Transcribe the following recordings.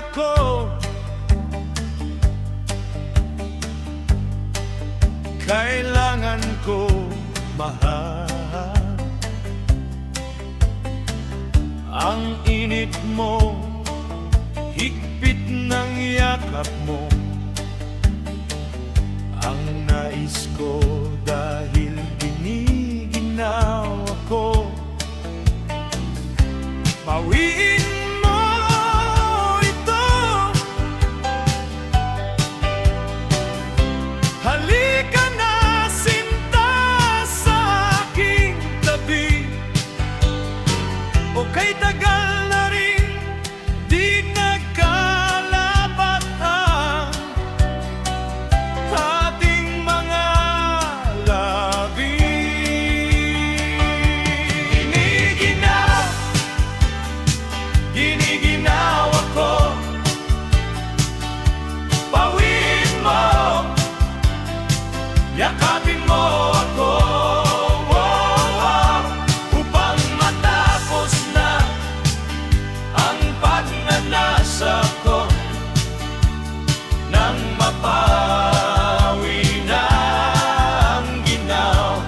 ako. Kailangan ko mahal. Ang init mo, higpit ng yakap mo, ang nais ko dahil giniginaw ako. Bawiin mo ito, halika na sinta sa aking tabi. O kay tagal na rin di nagkalapat ang ating mga labi. Giniginaw ako. Bawiin mo, yakapin mo ako, upang matapos na ang pagnanasa ko, nang mapawi na ang ginaw.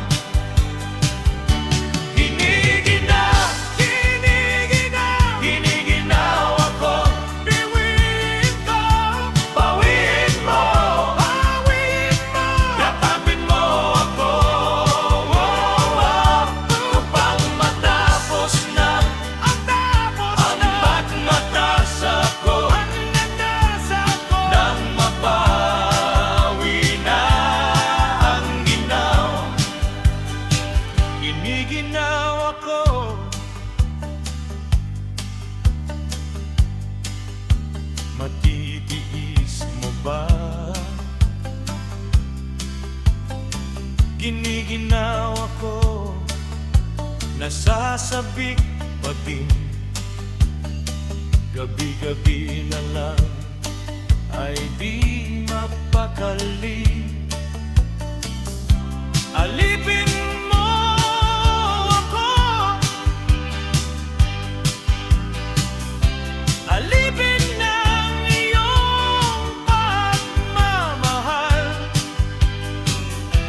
Giniginaw ako. Biwiin ko, bawiin mo, yakapin mo ako, upang matapos na ang pagnanasa ko, nang mapawi na ang ginaw. Giniginaw ako. Matitiis mo ba? Giniginaw ako. Nasasabik pa din. Gabi-gabi na lang ay di mapakali. Alipin mo ako, alipin ng iyong pagmamahal.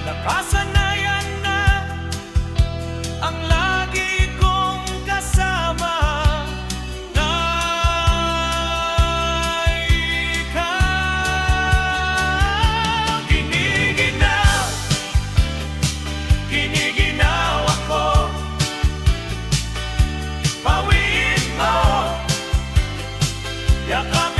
Nakasanayan na ang lagi kong kasama na ikaw. Giniginaw ako. Bawiin mo, yakap